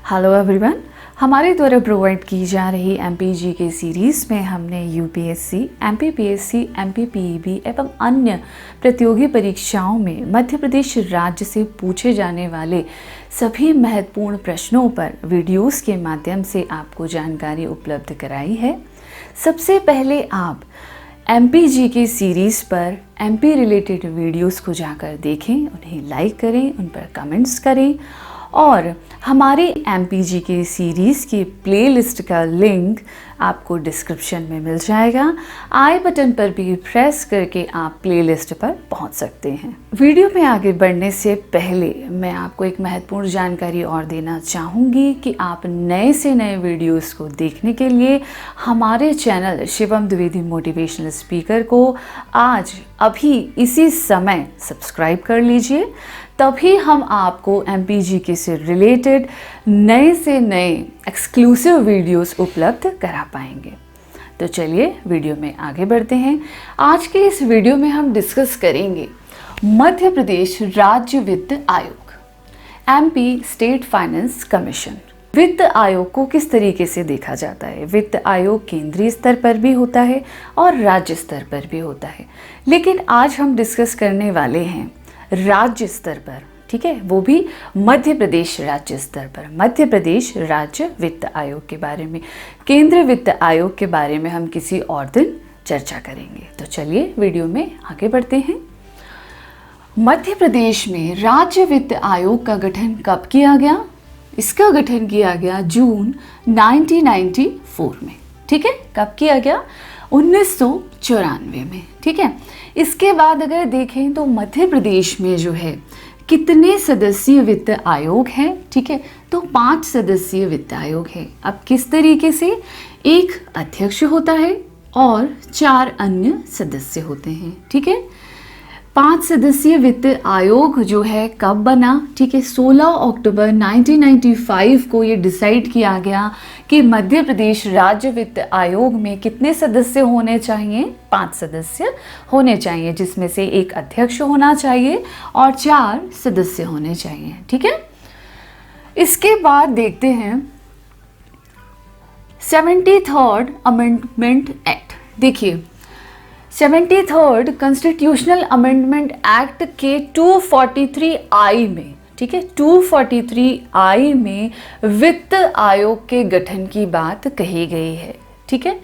Hello everyone, हमारे द्वारा provide की जा रही एमपीजी के सीरीज़ में हमने यूपीएससी, एमपीपीएससी, एमपीपीईबी एवं अन्य प्रतियोगी परीक्षाओं में मध्य प्रदेश राज्य से पूछे जाने वाले सभी महत्वपूर्ण प्रश्नों पर वीडियोस के माध्यम से आपको जानकारी उपलब्ध कराई है। सबसे पहले आप एमपीजी के सीरीज़ पर एमपी रिलेटेड वीडियोस को जाकर देखें, उन्हें लाइक करें, उन पर कमेंट्स करें और हमारे एमपीजी के सीरीज़ की प्लेलिस्ट का लिंक आपको डिस्क्रिप्शन में मिल जाएगा। आई बटन पर भी प्रेस करके आप प्लेलिस्ट पर पहुंच सकते हैं। वीडियो में आगे बढ़ने से पहले मैं आपको एक महत्वपूर्ण जानकारी और देना चाहूँगी कि आप नए से नए वीडियोस को देखने के लिए हमारे channel Shivam Dwivedi motivational speaker को आज अभी इसी समय सब्सक्राइब कर लीजिए, तभी हम आपको एमपीजी के से रिलेटेड नए से नए एक्सक्लूसिव वीडियोस उपलब्ध करा पाएंगे। तो चलिए वीडियो में आगे बढ़ते हैं। आज के इस वीडियो में हम डिस्कस करेंगे मध्य प्रदेश राज्य वित्त आयोग, एमपी स्टेट फाइनेंस कमीशन। वित्त आयोग को किस तरीके से देखा जाता है? वित्त आयोग केंद्रीय स्तर पर भी होता है और राज्य स्तर पर भी होता है, लेकिन आज हम डिस्कस करने वाले हैं राज्य स्तर पर, ठीक है, वो भी मध्य प्रदेश राज्य स्तर पर। मध्य प्रदेश राज्य वित्त आयोग के बारे में, केंद्रीय वित्त आयोग के बारे में हम किसी और दिन चर्चा करेंगे। तो चलिए वीडियो में आगे बढ़ते हैं। मध्य प्रदेश में राज्य वित्त आयोग का गठन कब किया गया? इसका गठन किया गया जून 1994 में, ठीक है। कब किया गया? 1994 में, ठीक है। इसके बाद अगर देखें तो मध्य प्रदेश में जो है कितने सदस्यीय वित्त आयोग हैं, ठीक है, तो 5 सदस्यीय वित्त आयोग है। अब किस तरीके से? एक अध्यक्ष होता है और 4 अन्य सदस्य होते हैं, ठीक है। 5 सदस्यीय वित्त आयोग जो है कब बना? ठीक है, 16 अक्टूबर 1995 को ये डिसाइड किया गया कि मध्य प्रदेश राज्य वित्त आयोग में कितने सदस्य होने चाहिए? 5 सदस्य होने चाहिए, जिसमें से एक अध्यक्ष होना चाहिए और 4 सदस्य होने चाहिए, ठीक है। इसके बाद देखते हैं 73rd अमेंडमेंट एक्ट। देखिए 73rd कॉन्स्टिट्यूशनल अमेंडमेंट एक्ट के 243I में, ठीक है, 243I में वित्त आयोग के गठन की बात कही गई है, ठीक है।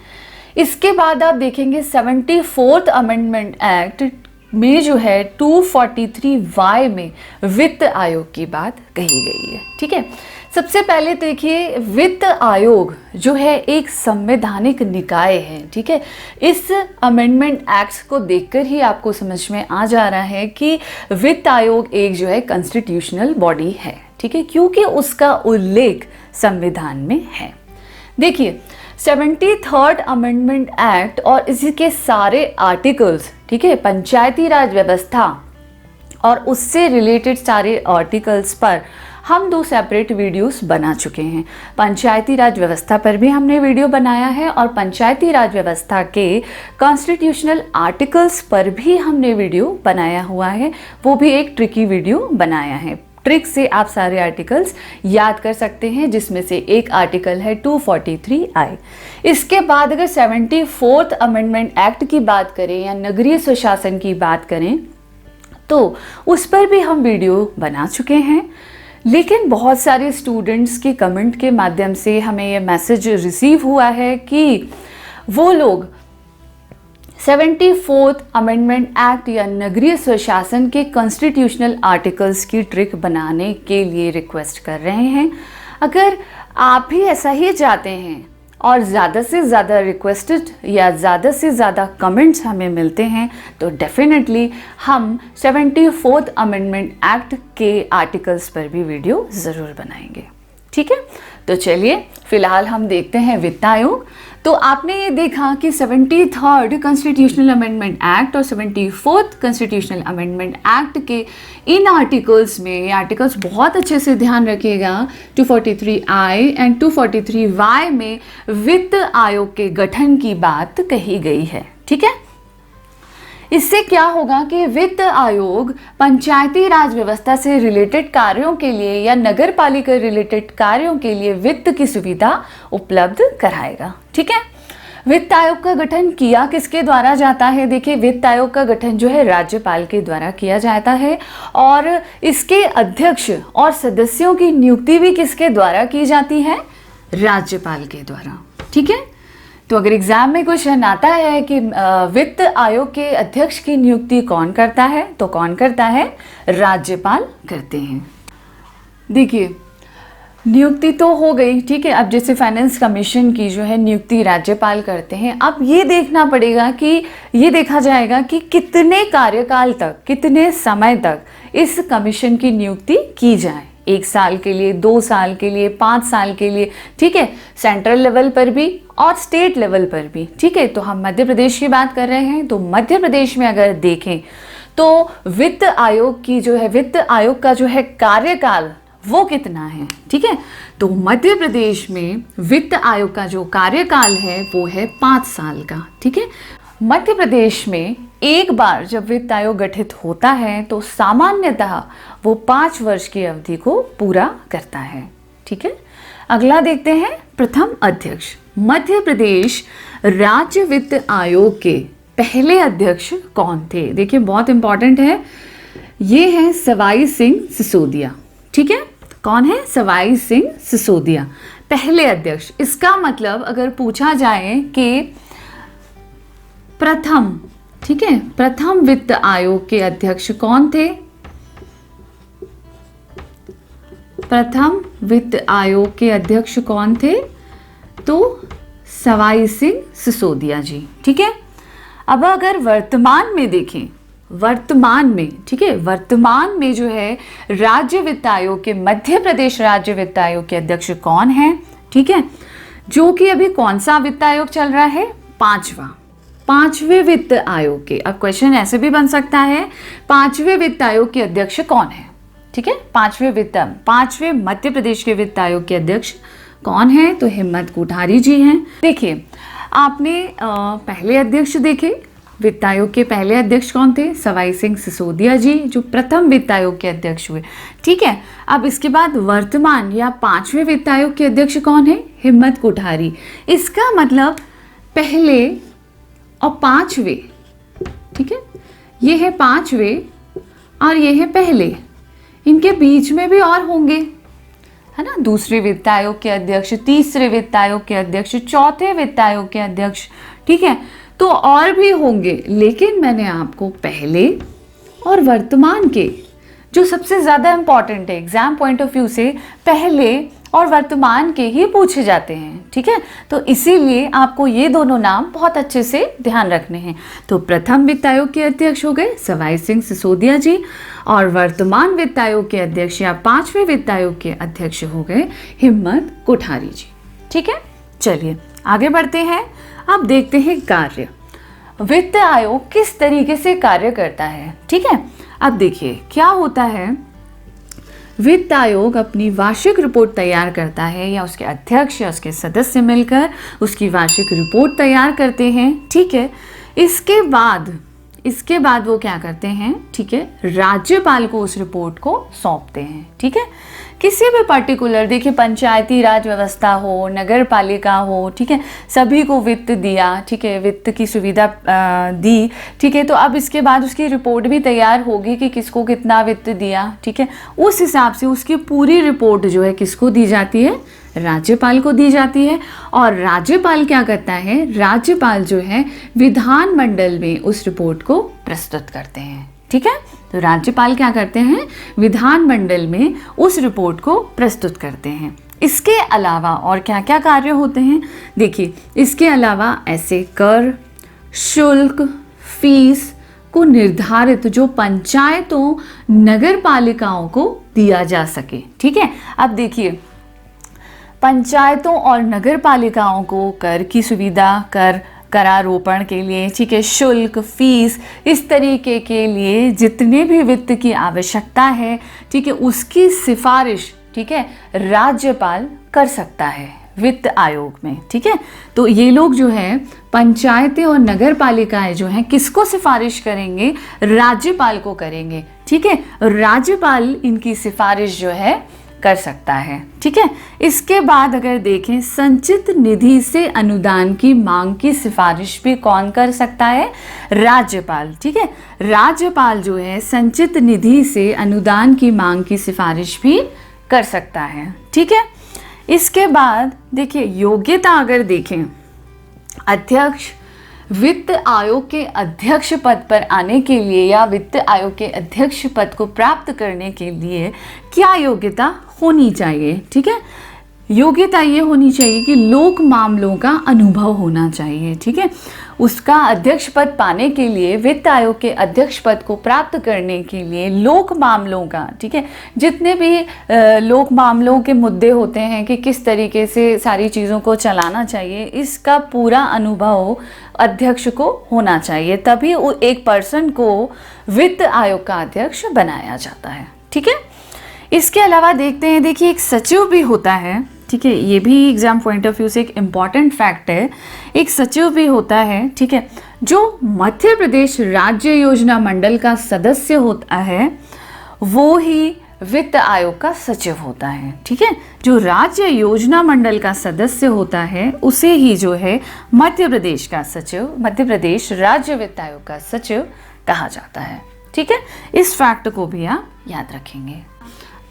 इसके बाद आप देखेंगे 74th अमेंडमेंट एक्ट में जो है 243Y में वित्त आयोग की बात कही गई है, ठीक है। सबसे पहले देखिए वित्त आयोग जो है एक संवैधानिक निकाय है, ठीक है। इस अमेंडमेंट एक्ट को देखकर ही आपको समझ में आ जा रहा है कि वित्त आयोग एक जो है कॉन्स्टिट्यूशनल बॉडी है, ठीक है, क्योंकि उसका उल्लेख संविधान में है। देखिए 73rd अमेंडमेंट एक्ट और इसके सारे आर्टिकल्स, ठीक है, पंचायती राज व्यवस्था और उससे रिलेटेड सारे आर्टिकल्स पर हम 2 सेपरेट वीडियोस बना चुके हैं। पंचायती राज व्यवस्था पर भी हमने वीडियो बनाया है और पंचायती राज व्यवस्था के कॉन्स्टिट्यूशनल आर्टिकल्स पर भी हमने वीडियो बनाया हुआ है। वो भी एक ट्रिकी वीडियो बनाया है। ट्रिक से आप सारे आर्टिकल्स याद कर सकते हैं, जिसमें से एक आर्टिकल है 243I। इसके बाद अगर 74th अमेंडमेंट एक्ट की बात करें या नगरीय स्वशासन की बात करें तो उस पर भी हम वीडियो बना चुके हैं, लेकिन बहुत सारे स्टूडेंट्स के कमेंट के माध्यम से हमें ये मैसेज रिसीव हुआ है कि वो लोग 74th अमेंडमेंट एक्ट या नगरीय स्वशासन के कॉन्स्टिट्यूशनल आर्टिकल्स की ट्रिक बनाने के लिए रिक्वेस्ट कर रहे हैं। अगर आप भी ऐसा ही चाहते हैं और ज़्यादा से ज़्यादा रिक्वेस्टेड या ज़्यादा से ज़्यादा कमेंट्स हमें मिलते हैं तो डेफिनेटली हम 74th अमेंडमेंट एक्ट के आर्टिकल्स पर भी वीडियो ज़रूर बनाएंगे, ठीक है। तो चलिए फिलहाल हम देखते हैं वित्त आयोग। तो आपने ये देखा कि 73rd कॉन्स्टिट्यूशनल अमेंडमेंट एक्ट और 74th कॉन्स्टिट्यूशनल अमेंडमेंट एक्ट के इन आर्टिकल्स में, ये आर्टिकल्स बहुत अच्छे से ध्यान रखिएगा, 243I एंड 243Y में वित्त आयोग के गठन की बात कही गई है, ठीक है। इससे क्या होगा कि वित्त आयोग पंचायती राज व्यवस्था से रिलेटेड कार्यों के लिए या नगर पालिका रिलेटेड कार्यों के लिए वित्त की सुविधा उपलब्ध कराएगा। ठीक है, वित्त आयोग का गठन किया किसके द्वारा जाता है? देखिए, वित्त आयोग का गठन जो है राज्यपाल के द्वारा किया जाता है और इसके अध्यक्ष और सदस्यों की नियुक्ति भी किसके द्वारा की जाती है? राज्यपाल के द्वारा। ठीक है, तो अगर एग्जाम में क्वेश्चन आता है कि वित्त आयोग के अध्यक्ष की नियुक्ति कौन करता है, तो कौन करता है? राज्यपाल करते हैं। देखिए, नियुक्ति तो हो गई, ठीक है। अब जैसे फाइनेंस कमीशन की जो है नियुक्ति राज्यपाल करते हैं, अब ये देखना पड़ेगा कि ये देखा जाएगा कि कितने कार्यकाल तक, कितने समय तक इस कमीशन की नियुक्ति की जाए। 1 साल के लिए, 2 साल के लिए, 5 साल के लिए, ठीक है, सेंट्रल लेवल पर भी और स्टेट लेवल पर भी। ठीक है, तो हम मध्य प्रदेश की बात कर रहे हैं, तो मध्य प्रदेश में अगर देखें तो वित्त आयोग की जो है, वित्त आयोग का जो है कार्यकाल वो कितना है? ठीक है, तो मध्य प्रदेश में वित्त आयोग का जो कार्यकाल है वो है 5 साल का। ठीक है, मध्य प्रदेश में एक बार जब वित्त आयोग गठित होता है तो सामान्यतः वो 5 वर्ष की अवधि को पूरा करता है। ठीक है, अगला देखते हैं प्रथम अध्यक्ष। मध्य प्रदेश राज्य वित्त आयोग के पहले अध्यक्ष कौन थे? देखिए, बहुत इंपॉर्टेंट है, ये है सवाई सिंह सिसोदिया। ठीक है, कौन है? सवाई सिंह सिसोदिया पहले अध्यक्ष। इसका मतलब अगर पूछा जाए कि प्रथम, ठीक है, प्रथम वित्त आयोग के अध्यक्ष कौन थे? प्रथम वित्त आयोग के अध्यक्ष कौन थे? तो सवाई सिंह सिसोदिया जी। ठीक है, अब अगर वर्तमान में देखें, वर्तमान में, ठीक है, वर्तमान में जो है राज्य वित्त आयोग के, मध्य प्रदेश राज्य वित्त आयोग के अध्यक्ष कौन है? ठीक है, जो कि अभी कौन सा वित्त आयोग चल रहा है? 5वें वित्त आयोग के। अब क्वेश्चन ऐसे भी बन सकता है, 5वें वित्त आयोग के अध्यक्ष कौन है? ठीक है, 5वें मध्य प्रदेश के वित्त आयोग के अध्यक्ष कौन है? तो हिम्मत कोठारी जी हैं। देखिए, आपने पहले अध्यक्ष देखे, वित्त आयोग के पहले अध्यक्ष कौन थे? सवाई सिंह सिसोदिया जी, जो प्रथम वित्त आयोग के अध्यक्ष हुए। ठीक है, अब इसके बाद वर्तमान या 5वें वित्त आयोग के अध्यक्ष कौन है? हिम्मत कोठारी। इसका मतलब पहले और 5वें, ठीक है, ये है 5वें और ये है पहले, इनके बीच में भी और होंगे, है ना, दूसरे वित्त आयोग के अध्यक्ष, तीसरे वित्त आयोग के अध्यक्ष, चौथे वित्त आयोग के अध्यक्ष। ठीक है, तो और भी होंगे, लेकिन मैंने आपको पहले और वर्तमान के, जो सबसे ज़्यादा इंपॉर्टेंट है एग्जाम पॉइंट ऑफ व्यू से, पहले और वर्तमान के ही पूछे जाते हैं। ठीक है, तो इसीलिए आपको ये दोनों नाम बहुत अच्छे से ध्यान रखने हैं। तो प्रथम वित्त आयोग के अध्यक्ष हो गए सवाई सिंह सिसोदिया जी और वर्तमान वित्त आयोग के अध्यक्ष या 5वें वित्त आयोग के अध्यक्ष हो गए हिम्मत कोठारी जी। ठीक है, चलिए आगे बढ़ते हैं। अब देखते हैं कार्य, वित्त आयोग किस तरीके से कार्य करता है। ठीक है, अब देखिए क्या होता है, वित्त आयोग अपनी वार्षिक रिपोर्ट तैयार करता है या उसके अध्यक्ष या उसके सदस्य मिलकर उसकी वार्षिक रिपोर्ट तैयार करते हैं। ठीक है, इसके बाद वो क्या करते हैं? ठीक है, राज्यपाल को उस रिपोर्ट को सौंपते हैं। ठीक है, किसी भी पर्टिकुलर, देखिए पंचायती राज व्यवस्था हो, नगर पालिका हो, ठीक है, सभी को वित्त दिया, ठीक है, वित्त की सुविधा दी। ठीक है, तो अब इसके बाद उसकी रिपोर्ट भी तैयार होगी कि किसको कितना वित्त दिया। ठीक है, उस हिसाब से उसकी पूरी रिपोर्ट जो है किसको दी जाती है? राज्यपाल को दी जाती है। और राज्यपाल क्या करता है? राज्यपाल जो है विधानमंडल में उस रिपोर्ट को प्रस्तुत करते हैं। ठीक है, तो राज्यपाल क्या करते हैं? विधानमंडल में उस रिपोर्ट को प्रस्तुत करते हैं। इसके अलावा और क्या क्या कार्य होते हैं? देखिए, इसके अलावा ऐसे कर, शुल्क, फीस को निर्धारित जो पंचायतों, नगर पालिकाओं को दिया जा सके। ठीक है, अब देखिए पंचायतों और नगर पालिकाओं को कर की सुविधा, करारोपण के लिए, ठीक है, शुल्क, फीस, इस तरीके के लिए जितने भी वित्त की आवश्यकता है, ठीक है, उसकी सिफारिश, ठीक है, राज्यपाल कर सकता है। वित्त आयोग में, ठीक है। तो ये लोग जो है पंचायतें और नगर पालिकाएं जो हैं किसको सिफारिश करेंगे, राज्यपाल को करेंगे, ठीक है। राज्यपाल इनकी सिफारिश जो है कर सकता है, ठीक है। इसके बाद अगर देखें संचित निधि से अनुदान की मांग की सिफारिश भी कौन कर सकता है, राज्यपाल, ठीक है। राज्यपाल जो है संचित निधि से अनुदान की मांग की सिफारिश भी कर सकता है, ठीक है। इसके बाद देखिए योग्यता अगर देखें, अध्यक्ष वित्त आयोग के अध्यक्ष पद पर आने के लिए या वित्त आयोग के अध्यक्ष पद को प्राप्त करने के लिए क्या योग्यता होनी चाहिए, ठीक है। योग्यता ये होनी चाहिए कि लोक मामलों का अनुभव होना चाहिए, ठीक है। उसका अध्यक्ष पद पाने के लिए, वित्त आयोग के अध्यक्ष पद को प्राप्त करने के लिए लोक मामलों का, ठीक है, जितने भी लोक मामलों के मुद्दे होते हैं कि किस तरीके से सारी चीज़ों को चलाना चाहिए, इसका पूरा अनुभव अध्यक्ष को होना चाहिए, तभी एक पर्सन को वित्त आयोग का अध्यक्ष बनाया जाता है, ठीक है। इसके अलावा देखते हैं, देखिए एक सचिव भी होता है, ठीक है। ये भी एग्जाम पॉइंट ऑफ व्यू से एक इम्पॉर्टेंट फैक्ट है। एक सचिव भी होता है, ठीक है, जो मध्य प्रदेश राज्य योजना मंडल का सदस्य होता है, वो ही वित्त आयोग का सचिव होता है, ठीक है। जो राज्य योजना मंडल का सदस्य होता है उसे ही जो है मध्य प्रदेश का सचिव, मध्य प्रदेश राज्य वित्त आयोग का सचिव कहा जाता है, ठीक है। इस फैक्ट को भी आप याद रखेंगे।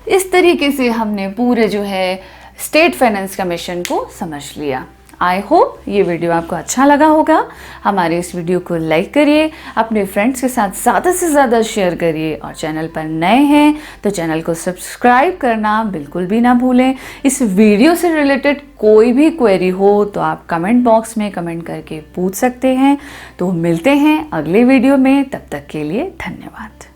इस तरीके से हमने पूरे जो है स्टेट फाइनेंस कमीशन को समझ लिया। आई होप ये वीडियो आपको अच्छा लगा होगा। हमारे इस वीडियो को लाइक करिए, अपने फ्रेंड्स के साथ ज़्यादा से ज़्यादा शेयर करिए, और चैनल पर नए हैं तो चैनल को सब्सक्राइब करना बिल्कुल भी ना भूलें। इस वीडियो से रिलेटेड कोई भी क्वेरी हो तो आप कमेंट बॉक्स में कमेंट करके पूछ सकते हैं। तो मिलते हैं अगले वीडियो में, तब तक के लिए धन्यवाद।